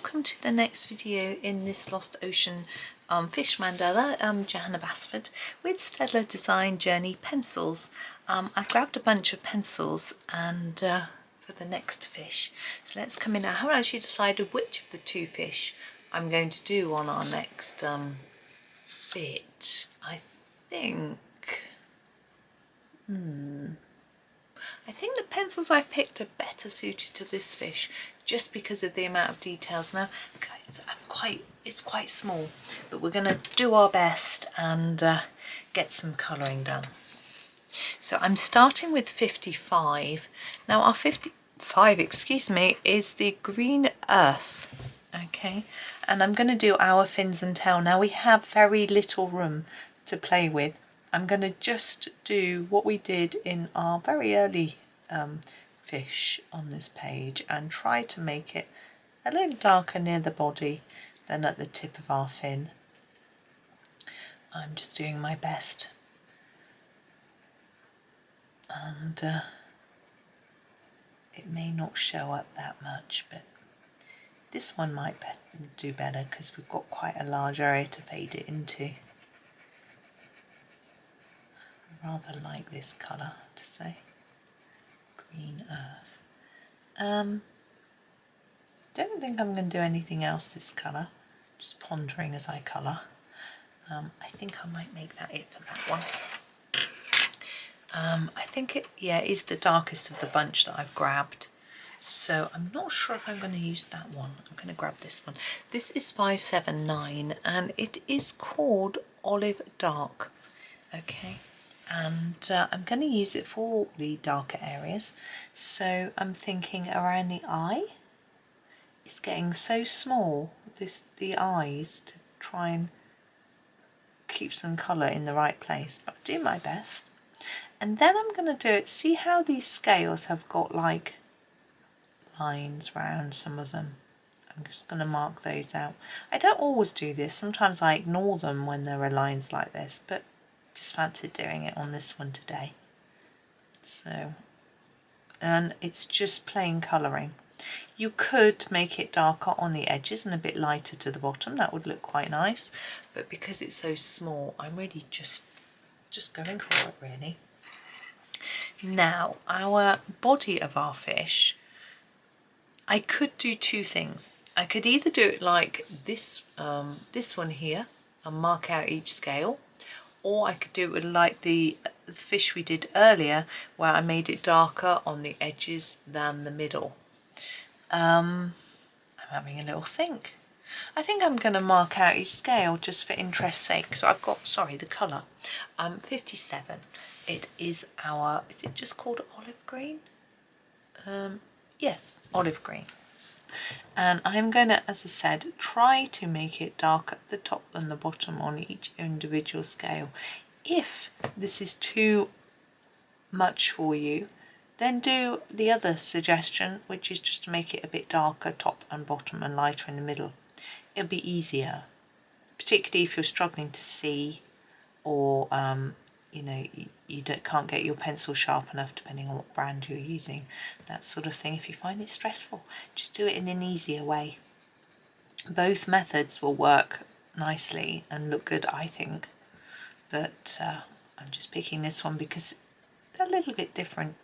welcome to the next video in this Lost Ocean fish mandala. I'm Johanna Basford with Staedtler Design Journey pencils. I've grabbed a bunch of pencils and for the next fish. So let's come in. I haven't actually decided which of the two fish I'm going to do on our next bit. I think the pencils I've picked are better suited to this fish just because of the amount of details. Now, it's quite small, but we're going to do our best and get some colouring done. So I'm starting with 55. Now our 55, is the green earth, okay? And I'm going to do our fins and tail. Now we have very little room to play with. I'm going to just do what we did in our very early fish on this page and try to make it a little darker near the body than at the tip of our fin. I'm just doing my best. And it may not show up that much, but this one might do better because we've got quite a large area to fade it into. I rather like this colour, to say. Green earth. Don't think I'm going to do anything else this colour. Just pondering as I colour. I think I might make that it for that one. I think it is the darkest of the bunch that I've grabbed. So I'm not sure if I'm going to use that one. I'm going to grab this one. This is 579 and it is called Olive Dark. Okay. And I'm going to use it for the darker areas. So I'm thinking around the eye. It's getting so small, the eyes, to try and keep some colour in the right place. But I'll do my best. And then I'm going to do it. See how these scales have got like lines round some of them. I'm just going to mark those out. I don't always do this. Sometimes I ignore them when there are lines like this, but just fancied doing it on this one today. So, and it's just plain colouring. You could make it darker on the edges and a bit lighter to the bottom. That would look quite nice. But because it's so small, I'm really just going for it, really. Now, our body of our fish, I could do two things. I could either do it like this one here and mark out each scale, or I could do it like the fish we did earlier where I made it darker on the edges than the middle. I'm having a little think. I think I'm going to mark out each scale just for interest's sake. So I've got, the colour. 57. It is is it just called olive green? Yes, olive green. And I'm going to, as I said, try to make it darker at the top than the bottom on each individual scale. If this is too much for you, then do the other suggestion, which is just to make it a bit darker top and bottom and lighter in the middle. It'll be easier, particularly if you're struggling to see, or you can't get your pencil sharp enough depending on what brand you're using, that sort of thing. If you find it stressful, just do it in an easier way. Both methods will work nicely and look good, I think, but I'm just picking this one because it's a little bit different.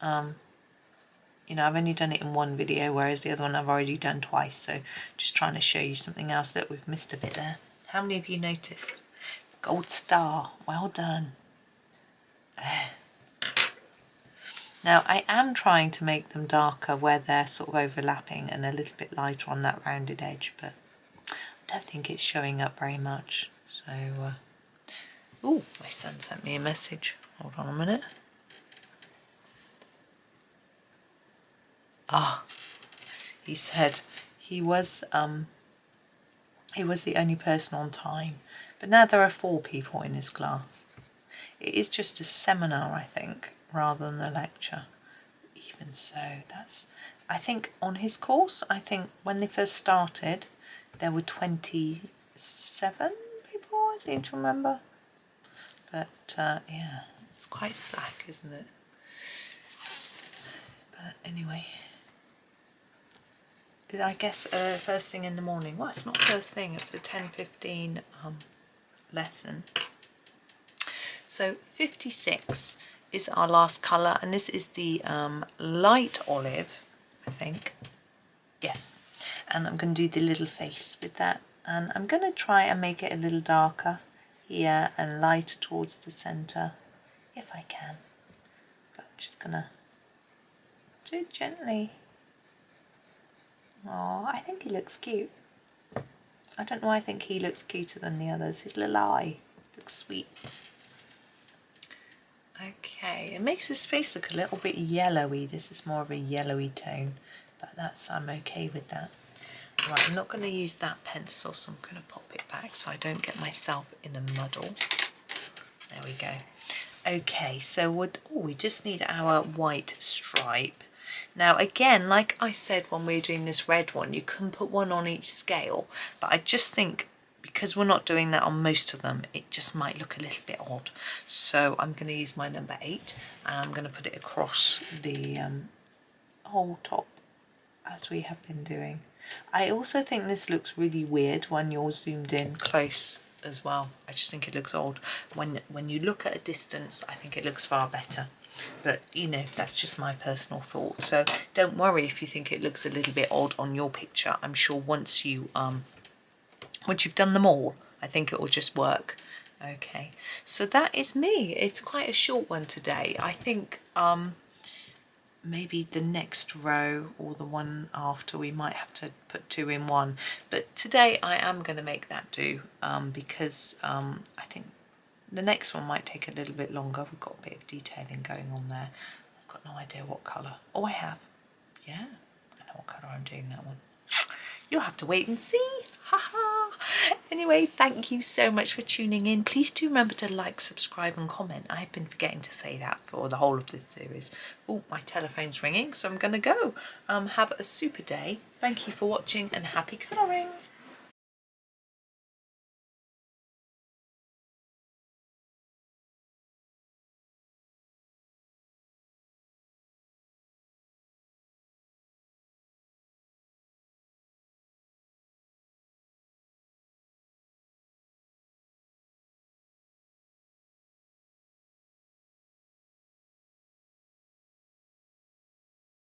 I've only done it in one video, whereas the other one I've already done twice, so just trying to show you something else. That we've missed a bit there. How many of you noticed? Gold star, well done. Now I am trying to make them darker where they're sort of overlapping and a little bit lighter on that rounded edge, but I don't think it's showing up very much. So, oh, my son sent me a message. Hold on a minute. He said he was the only person on time, but now there are 4 people in his class. It is just a seminar, I think, rather than a lecture. Even so, I think on his course, I think when they first started, there were 27 people, I seem to remember. But yeah, it's quite slack, isn't it? But anyway. I guess first thing in the morning. Well, it's not first thing, it's a 10:15 lesson. So 56 is our last colour, and this is the light olive, I think. Yes, and I'm going to do the little face with that, and I'm going to try and make it a little darker here and lighter towards the centre if I can. But I'm just going to do it gently. Oh, I think he looks cute. I don't know why I think he looks cuter than the others. His little eye looks sweet. Okay, it makes his face look a little bit yellowy. This is more of a yellowy tone, but I'm okay with that. Right, I'm not going to use that pencil, so I'm going to pop it back so I don't get myself in a muddle. There we go. Okay, so we just need our white stripe. Now again, like I said when we were doing this red one, you can put one on each scale, but I just think because we're not doing that on most of them, it just might look a little bit odd. So I'm going to use my number 8 and I'm going to put it across the whole top as we have been doing. I also think this looks really weird when you're zoomed in close as well. I just think it looks odd. When you look at a distance, I think it looks far better. But you know, that's just my personal thought. So don't worry if you think it looks a little bit odd on your picture. I'm sure once you've done them all, I think it will just work. Okay, so that is me. It's quite a short one today. I think maybe the next row or the one after we might have to put 2 in one, but today I am going to make that do because I think the next one might take a little bit longer. We've got a bit of detailing going on there. I've got no idea what colour. Oh, I have. Yeah, I know what colour I'm doing that one. You'll have to wait and see. Haha. Anyway, thank you so much for tuning in. Please do remember to like, subscribe and comment. I've been forgetting to say that for the whole of this series. Oh, my telephone's ringing, so I'm going to go. Have a super day. Thank you for watching and happy colouring.